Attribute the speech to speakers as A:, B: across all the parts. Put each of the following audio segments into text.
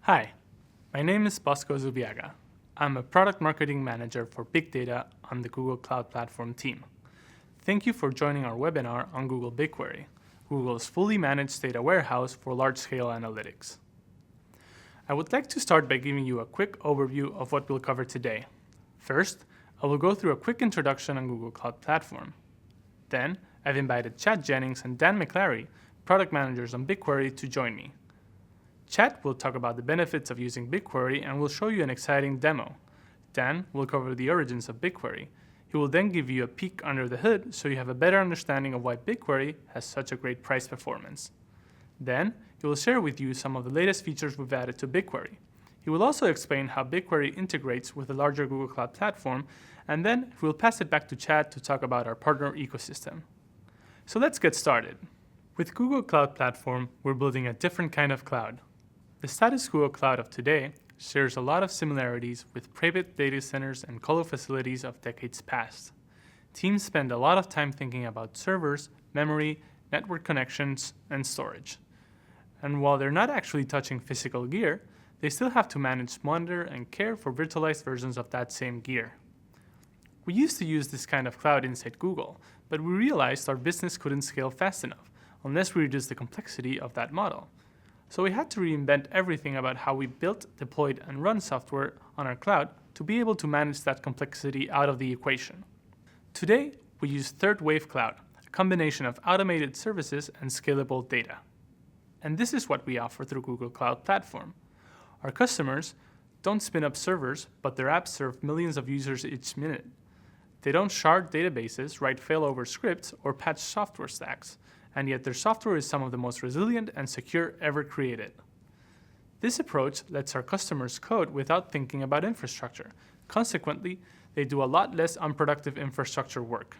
A: Hi, my name is Bosco Zubiaga. I'm a product marketing manager for big data on the Google Cloud Platform team. Thank you for joining our webinar on Google BigQuery, Google's fully managed data warehouse for large-scale analytics. I would like to start by giving you a quick overview of what we'll cover today. First, I will go through a quick introduction on Google Cloud Platform. Then, I've invited Chad Jennings and Dan McClary, product managers on BigQuery, to join me. Chad will talk about the benefits of using BigQuery and will show you an exciting demo. Dan will cover the origins of BigQuery. He will then give you a peek under the hood so you have a better understanding of why BigQuery has such a great price performance. Then, he will share with you some of the latest features we've added to BigQuery. He will also explain how BigQuery integrates with the larger Google Cloud Platform, and then we'll pass it back to Chad to talk about our partner ecosystem. So let's get started. With Google Cloud Platform, we're building a different kind of cloud. The status quo cloud of today shares a lot of similarities with private data centers and colo facilities of decades past. Teams spend a lot of time thinking about servers, memory, network connections, and storage. And while they're not actually touching physical gear, they still have to manage, monitor, and care for virtualized versions of that same gear. We used to use this kind of cloud inside Google, but we realized our business couldn't scale fast enough unless we reduced the complexity of that model. So we had to reinvent everything about how we built, deployed, and run software on our cloud to be able to manage that complexity out of the equation. Today, we use third wave cloud, a combination of automated services and scalable data. And this is what we offer through Google Cloud Platform. Our customers don't spin up servers, but their apps serve millions of users each minute. They don't shard databases, write failover scripts, or patch software stacks, and yet their software is some of the most resilient and secure ever created. This approach lets our customers code without thinking about infrastructure. Consequently, they do a lot less unproductive infrastructure work.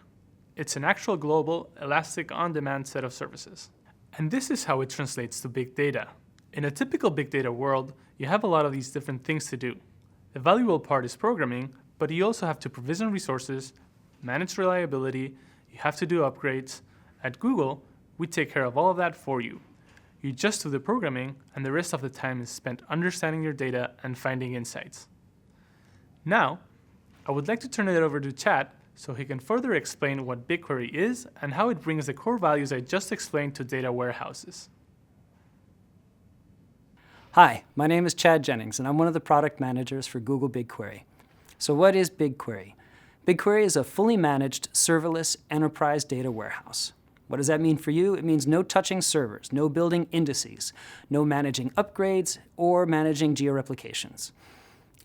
A: It's an actual global, elastic, on-demand set of services. And this is how it translates to big data. In a typical big data world, you have a lot of these different things to do. The valuable part is programming, but you also have to provision resources, manage reliability, you have to do upgrades. At Google, we take care of all of that for you. You just do the programming, and the rest of the time is spent understanding your data and finding insights. Now, I would like to turn it over to Chad so he can further explain what BigQuery is and how it brings the core values I just explained to data warehouses.
B: Hi, my name is Chad Jennings, and I'm one of the product managers for Google BigQuery. So what is BigQuery? BigQuery is a fully managed serverless enterprise data warehouse. What does that mean for you? It means no touching servers, no building indices, no managing upgrades, or managing georeplications.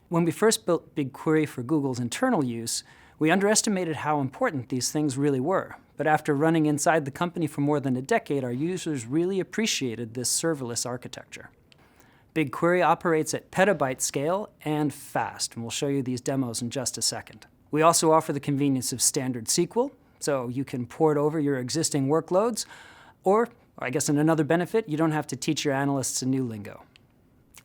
B: When we first built BigQuery for Google's internal use, we underestimated how important these things really were. But after running inside the company for more than a decade, our users really appreciated this serverless architecture. BigQuery operates at petabyte scale and fast, and we'll show you these demos in just a second. We also offer the convenience of standard SQL, so you can port over your existing workloads, or I guess in another benefit, you don't have to teach your analysts a new lingo.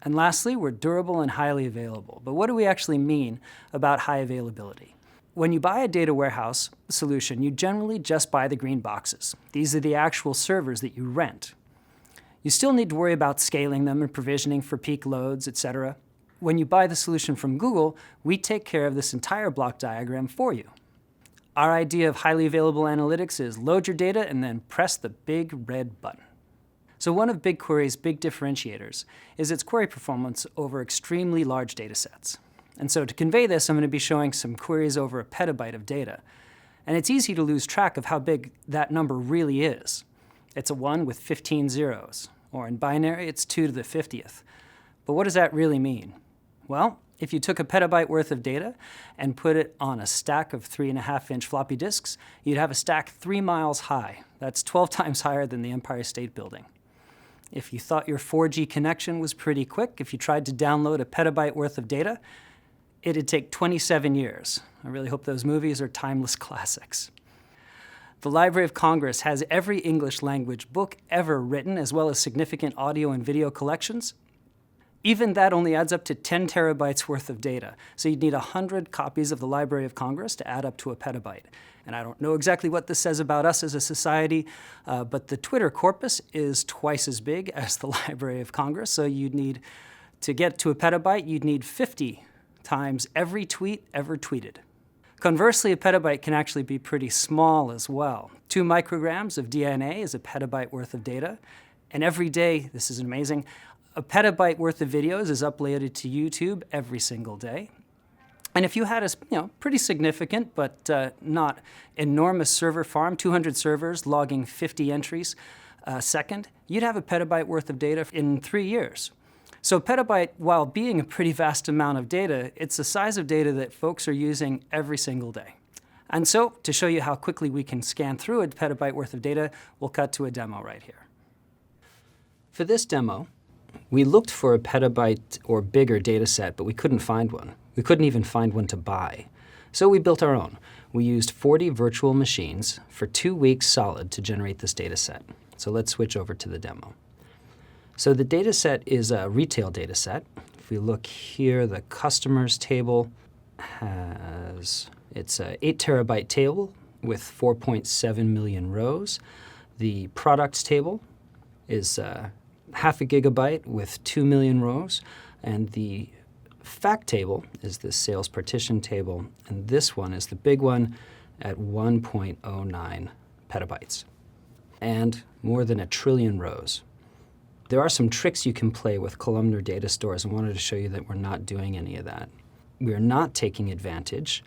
B: And lastly, we're durable and highly available. But what do we actually mean about high availability? When you buy a data warehouse solution, you generally just buy the green boxes. These are the actual servers that you rent. You still need to worry about scaling them and provisioning for peak loads, etc. When you buy the solution from Google, we take care of this entire block diagram for you. Our idea of highly available analytics is load your data and then press the big red button. So one of BigQuery's big differentiators is its query performance over extremely large data sets. And so to convey this, I'm going to be showing some queries over a petabyte of data. And it's easy to lose track of how big that number really is. It's a 1 with 15 zeros, or in binary, it's 2 to the 50th. But what does that really mean? Well, if you took a petabyte worth of data and put it on a stack of 3.5-inch floppy disks, you'd have a stack 3 miles high. That's 12 times higher than the Empire State Building. If you thought your 4G connection was pretty quick, if you tried to download a petabyte worth of data, it'd take 27 years. I really hope those movies are timeless classics. The Library of Congress has every English language book ever written, as well as significant audio and video collections. Even that only adds up to 10 terabytes worth of data. So you'd need 100 copies of the Library of Congress to add up to a petabyte. And I don't know exactly what this says about us as a society, but the Twitter corpus is twice as big as the Library of Congress, so you'd need To get to a petabyte, you'd need 50 times every tweet ever tweeted. Conversely, a petabyte can actually be pretty small as well. 2 micrograms of DNA is a petabyte worth of data. And every day, this is amazing, a petabyte worth of videos is uploaded to YouTube every single day. And if you had a pretty significant but not enormous server farm, 200 servers logging 50 entries a second, you'd have a petabyte worth of data in 3 years. So petabyte, while being a pretty vast amount of data, it's the size of data that folks are using every single day. And so, to show you how quickly we can scan through a petabyte worth of data, we'll cut to a demo right here. For this demo, we looked for a petabyte or bigger data set, but we couldn't find one. We couldn't even find one to buy. So we built our own. We used 40 virtual machines for 2 weeks solid to generate this data set. So let's switch over to the demo. So the data set is a retail data set. If we look here, the customers table it's an 8 terabyte table with 4.7 million rows. The products table is half a gigabyte with 2 million rows. And the fact table is the sales partition table. And this one is the big one at 1.09 petabytes and more than 1 trillion rows. There are some tricks you can play with columnar data stores. I wanted to show you that we're not doing any of that. We're not taking advantage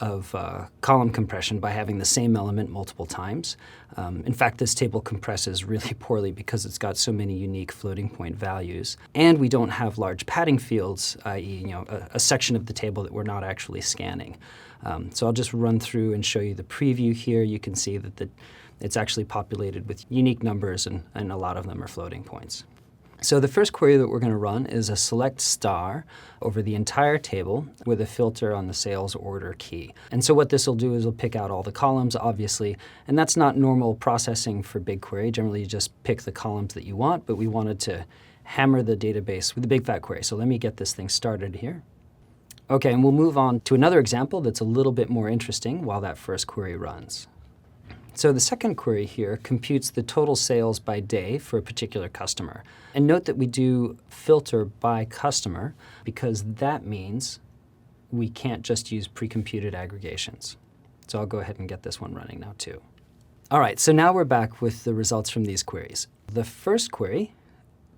B: of column compression by having the same element multiple times. In fact, this table compresses really poorly because it's got so many unique floating point values. And we don't have large padding fields, i.e. a section of the table that we're not actually scanning. So I'll just run through and show you the preview here. You can see that it's actually populated with unique numbers, and a lot of them are floating points. So the first query that we're going to run is a select star over the entire table with a filter on the sales order key. And so what this will do is it'll pick out all the columns, obviously, and that's not normal processing for BigQuery. Generally, you just pick the columns that you want, but we wanted to hammer the database with a big fat query. So let me get this thing started here. Okay, and we'll move on to another example that's a little bit more interesting while that first query runs. So the second query here computes the total sales by day for a particular customer. And note that we do filter by customer because that means we can't just use pre-computed aggregations. So I'll go ahead and get this one running now too. All right, so now we're back with the results from these queries. The first query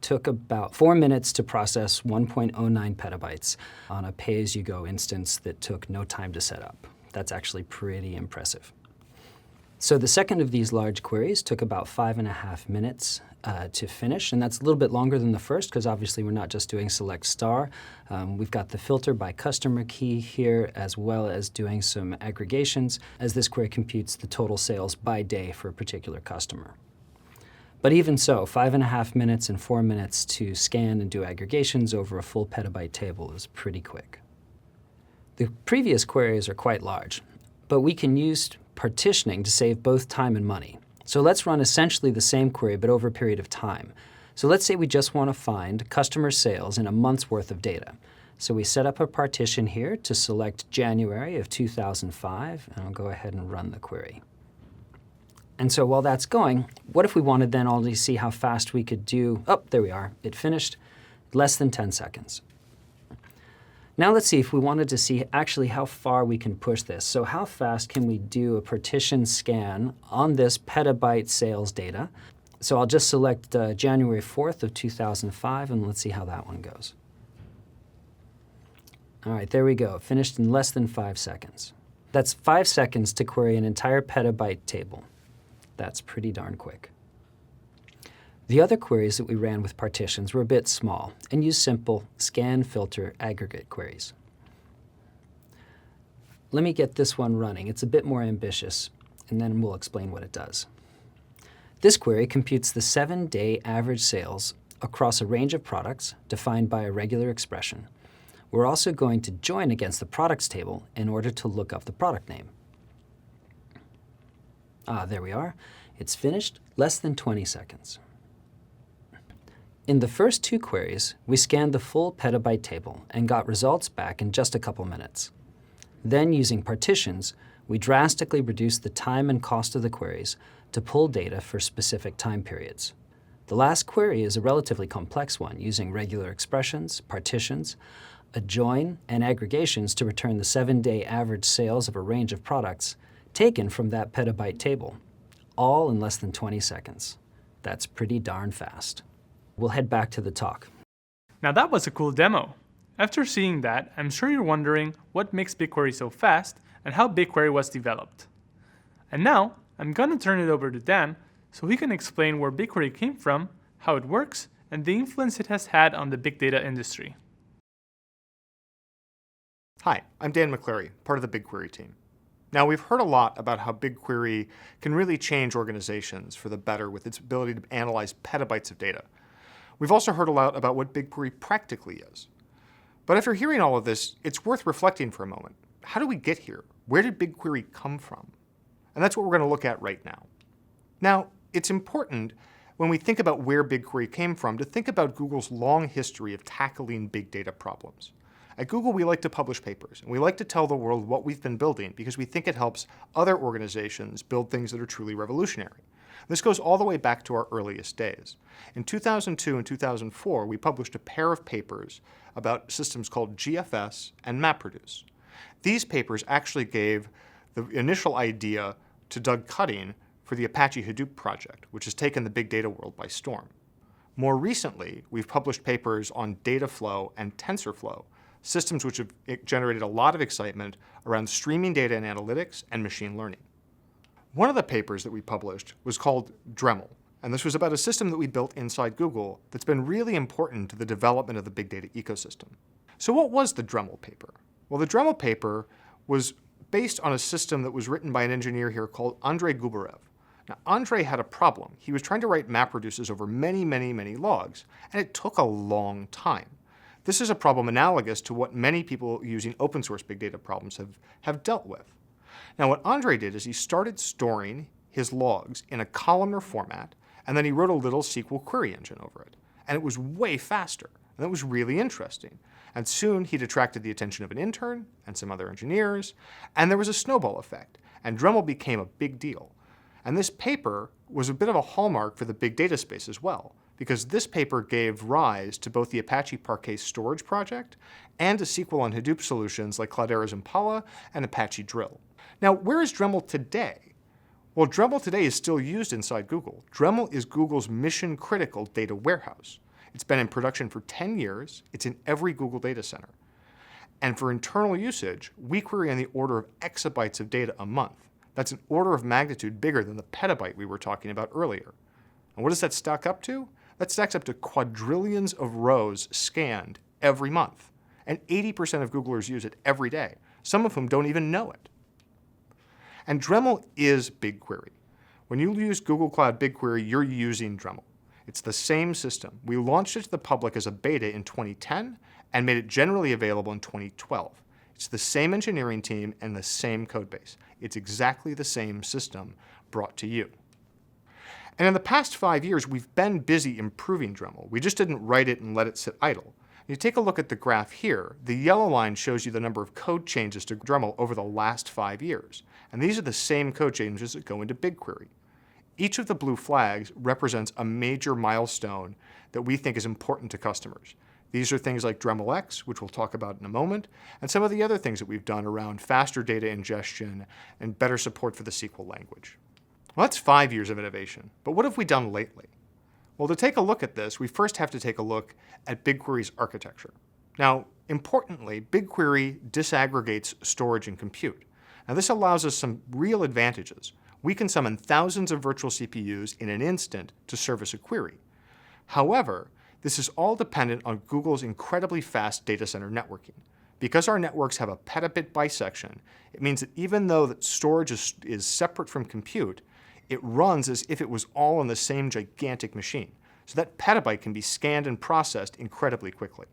B: took about 4 minutes to process 1.09 petabytes on a pay-as-you-go instance that took no time to set up. That's actually pretty impressive. So the second of these large queries took about 5.5 minutes to finish, and that's a little bit longer than the first because obviously we're not just doing select star. We've got the filter by customer key here as well as doing some aggregations as this query computes the total sales by day for a particular customer. But even so, 5.5 minutes and 4 minutes to scan and do aggregations over a full petabyte table is pretty quick. The previous queries are quite large, but we can use partitioning to save both time and money. So let's run essentially the same query, but over a period of time. So let's say we just want to find customer sales in a month's worth of data. So we set up a partition here to select January of 2005, and I'll go ahead and run the query. And so while that's going, what if we wanted then only to see how fast we could do, oh, there we are, it finished, less than 10 seconds. Now let's see if we wanted to see actually how far we can push this. So how fast can we do a partition scan on this petabyte sales data? So I'll just select January 4th of 2005, and let's see how that one goes. All right, there we go. Finished in less than 5 seconds. That's 5 seconds to query an entire petabyte table. That's pretty darn quick. The other queries that we ran with partitions were a bit small and used simple scan, filter, aggregate queries. Let me get this one running. It's a bit more ambitious, and then we'll explain what it does. This query computes the 7-day average sales across a range of products defined by a regular expression. We're also going to join against the products table in order to look up the product name. There we are. It's finished, less than 20 seconds. In the first 2 queries, we scanned the full petabyte table and got results back in just a couple minutes. Then, using partitions, we drastically reduced the time and cost of the queries to pull data for specific time periods. The last query is a relatively complex one, using regular expressions, partitions, a join, and aggregations to return the 7-day average sales of a range of products taken from that petabyte table, all in less than 20 seconds. That's pretty darn fast. We'll head back to the talk.
A: Now that was a cool demo. After seeing that, I'm sure you're wondering what makes BigQuery so fast and how BigQuery was developed. And now, I'm gonna turn it over to Dan so he can explain where BigQuery came from, how it works, and the influence it has had on the big data industry.
C: Hi, I'm Dan McCleary, part of the BigQuery team. Now, we've heard a lot about how BigQuery can really change organizations for the better with its ability to analyze petabytes of data. We've also heard a lot about what BigQuery practically is. But after hearing all of this, it's worth reflecting for a moment. How did we get here? Where did BigQuery come from? And that's what we're going to look at right now. Now, it's important when we think about where BigQuery came from to think about Google's long history of tackling big data problems. At Google, we like to publish papers, and we like to tell the world what we've been building because we think it helps other organizations build things that are truly revolutionary. This goes all the way back to our earliest days. In 2002 and 2004, we published a pair of papers about systems called GFS and MapReduce. These papers actually gave the initial idea to Doug Cutting for the Apache Hadoop project, which has taken the big data world by storm. More recently, we've published papers on data flow and TensorFlow, systems which have generated a lot of excitement around streaming data and analytics and machine learning. One of the papers that we published was called Dremel, and this was about a system that we built inside Google that's been really important to the development of the big data ecosystem. So what was the Dremel paper? Well, the Dremel paper was based on a system that was written by an engineer here called Andrei Gubarev. Now, Andrei had a problem. He was trying to write MapReduces over many, many, many logs, and it took a long time. This is a problem analogous to what many people using open source big data problems have dealt with. Now, what Andrei did is he started storing his logs in a columnar format, and then he wrote a little SQL query engine over it. And it was way faster, and that was really interesting. And soon he'd attracted the attention of an intern and some other engineers, and there was a snowball effect, and Dremel became a big deal. And this paper was a bit of a hallmark for the big data space as well, because this paper gave rise to both the Apache Parquet storage project and to SQL on Hadoop solutions like Cloudera's Impala and Apache Drill. Now, where is Dremel today? Well, Dremel today is still used inside Google. Dremel is Google's mission-critical data warehouse. It's been in production for 10 years. It's in every Google data center. And for internal usage, we query on the order of exabytes of data a month. That's an order of magnitude bigger than the petabyte we were talking about earlier. And what does that stack up to? That stacks up to quadrillions of rows scanned every month. And 80% of Googlers use it every day, some of whom don't even know it. And Dremel is BigQuery. When you use Google Cloud BigQuery, you're using Dremel. It's the same system. We launched it to the public as a beta in 2010 and made it generally available in 2012. It's the same engineering team and the same code base. It's exactly the same system brought to you. And in the past 5 years, we've been busy improving Dremel. We just didn't write it and let it sit idle. You take a look at the graph here. The yellow line shows you the number of code changes to Dremel over the last 5 years. And these are the same code changes that go into BigQuery. Each of the blue flags represents a major milestone that we think is important to customers. These are things like Dremel X, which we'll talk about in a moment, and some of the other things that we've done around faster data ingestion and better support for the SQL language. Well, that's 5 years of innovation, but what have we done lately? Well, to take a look at this, we first have to take a look at BigQuery's architecture. Now, importantly, BigQuery disaggregates storage and compute. Now, this allows us some real advantages. We can summon thousands of virtual CPUs in an instant to service a query. However, this is all dependent on Google's incredibly fast data center networking. Because our networks have a petabit bisection, it means that even though that storage is separate from compute, it runs as if it was all on the same gigantic machine. So that petabyte can be scanned and processed incredibly quickly.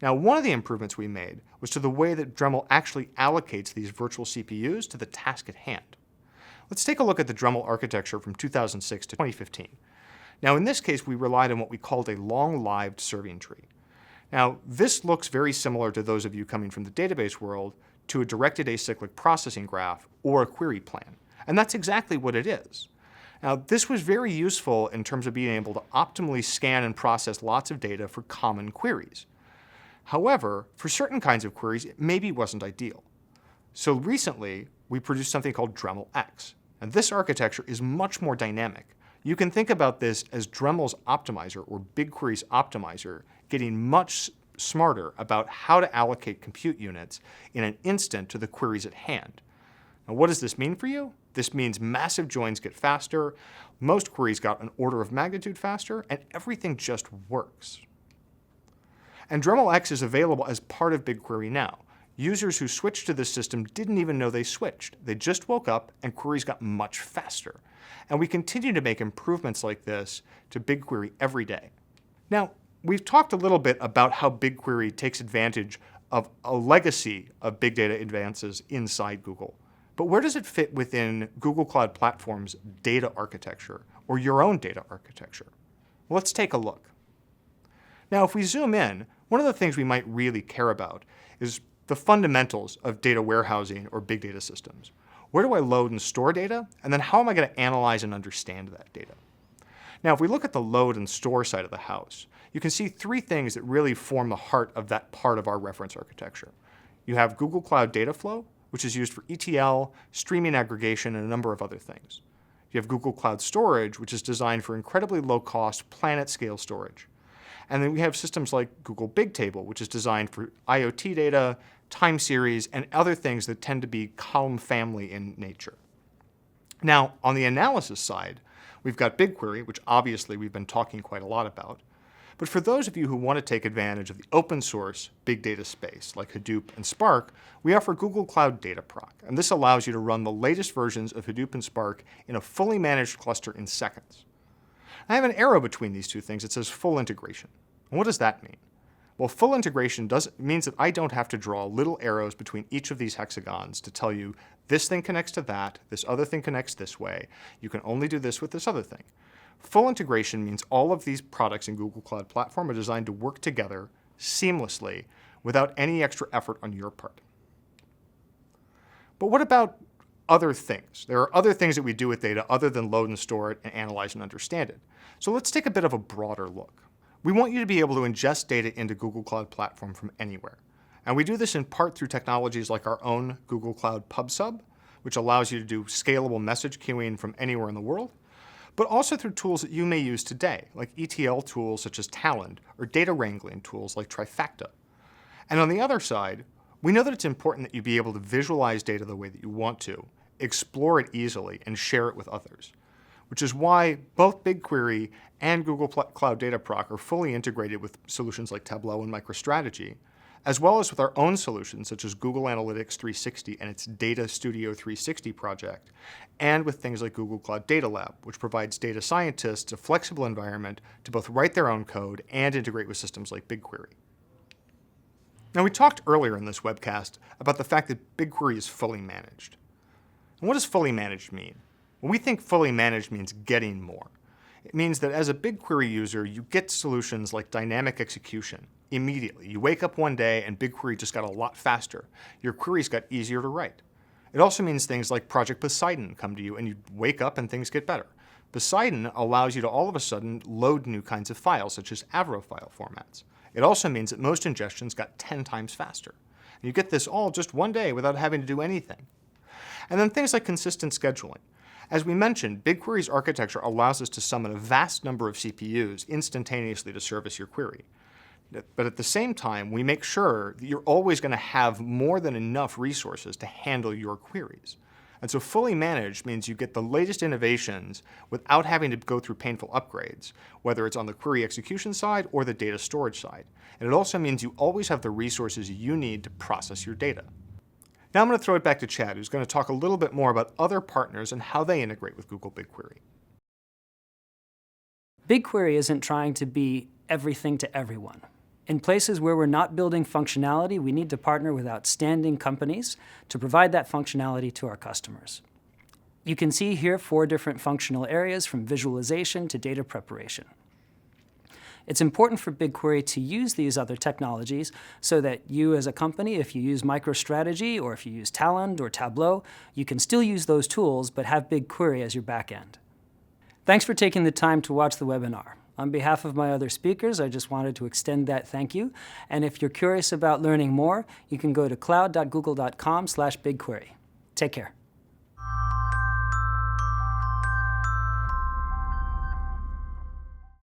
C: Now, one of the improvements we made was to the way that Dremel actually allocates these virtual CPUs to the task at hand. Let's take a look at the Dremel architecture from 2006 to 2015. Now, in this case, we relied on what we called a long-lived serving tree. Now, this looks very similar to those of you coming from the database world to a directed acyclic processing graph or a query plan. And that's exactly what it is. Now, this was very useful in terms of being able to optimally scan and process lots of data for common queries. However, for certain kinds of queries, it maybe wasn't ideal. So recently, we produced something called Dremel X. And this architecture is much more dynamic. You can think about this as Dremel's optimizer, or BigQuery's optimizer, getting much smarter about how to allocate compute units in an instant to the queries at hand. Now, what does this mean for you? This means massive joins get faster, most queries got an order of magnitude faster, and everything just works. And Dremel X is available as part of BigQuery now. Users who switched to this system didn't even know they switched. They just woke up and queries got much faster. And we continue to make improvements like this to BigQuery every day. Now, we've talked a little bit about how BigQuery takes advantage of a legacy of big data advances inside Google. But where does it fit within Google Cloud Platform's data architecture, or your own data architecture? Well, let's take a look. Now, if we zoom in, one of the things we might really care about is the fundamentals of data warehousing or big data systems. Where do I load and store data? And then how am I going to analyze and understand that data? Now, if we look at the load and store side of the house, you can see three things that really form the heart of that part of our reference architecture. You have Google Cloud Data Flow, which is used for ETL, streaming aggregation, and a number of other things. You have Google Cloud Storage, which is designed for incredibly low-cost, planet-scale storage. And then we have systems like Google Bigtable, which is designed for IoT data, time series, and other things that tend to be column family in nature. Now, on the analysis side, we've got BigQuery, which obviously we've been talking quite a lot about. But for those of you who want to take advantage of the open source big data space, like Hadoop and Spark, we offer Google Cloud Dataproc. And this allows you to run the latest versions of Hadoop and Spark in a fully managed cluster in seconds. I have an arrow between these two things that says full integration. And what does that mean? Well, full integration means that I don't have to draw little arrows between each of these hexagons to tell you this thing connects to that, this other thing connects this way, you can only do this with this other thing. Full integration means all of these products in Google Cloud Platform are designed to work together seamlessly without any extra effort on your part. But what about other things? There are other things that we do with data other than load and store it and analyze and understand it. So let's take a bit of a broader look. We want you to be able to ingest data into Google Cloud Platform from anywhere. And we do this in part through technologies like our own Google Cloud PubSub, which allows you to do scalable message queuing from anywhere in the world, but also through tools that you may use today, like ETL tools such as Talend, or data wrangling tools like Trifacta. And on the other side, we know that it's important that you be able to visualize data the way that you want to, explore it easily, and share it with others, which is why both BigQuery and Google Cloud Dataproc are fully integrated with solutions like Tableau and MicroStrategy, as well as with our own solutions such as Google Analytics 360 and its Data Studio 360 project, and with things like Google Cloud Data Lab, which provides data scientists a flexible environment to both write their own code and integrate with systems like BigQuery. Now, we talked earlier in this webcast about the fact that BigQuery is fully managed. And what does fully managed mean? Well, we think fully managed means getting more. It means that as a BigQuery user, you get solutions like dynamic execution immediately. You wake up one day and BigQuery just got a lot faster. Your queries got easier to write. It also means things like Project Poseidon come to you and you wake up and things get better. Poseidon allows you to all of a sudden load new kinds of files, such as Avro file formats. It also means that most ingestions got 10 times faster. And you get this all just one day without having to do anything. And then things like consistent scheduling. As we mentioned, BigQuery's architecture allows us to summon a vast number of CPUs instantaneously to service your query. But at the same time, we make sure that you're always going to have more than enough resources to handle your queries. And so fully managed means you get the latest innovations without having to go through painful upgrades, whether it's on the query execution side or the data storage side. And it also means you always have the resources you need to process your data. Now I'm going to throw it back to Chad, who's going to talk a little bit more about other partners and how they integrate with Google BigQuery.
B: BigQuery isn't trying to be everything to everyone. In places where we're not building functionality, we need to partner with outstanding companies to provide that functionality to our customers. You can see here 4 different functional areas, from visualization to data preparation. It's important for BigQuery to use these other technologies so that you as a company, if you use MicroStrategy or if you use Talend or Tableau, you can still use those tools but have BigQuery as your backend. Thanks for taking the time to watch the webinar. On behalf of my other speakers, I just wanted to extend that thank you. And if you're curious about learning more, you can go to cloud.google.com/BigQuery. Take care.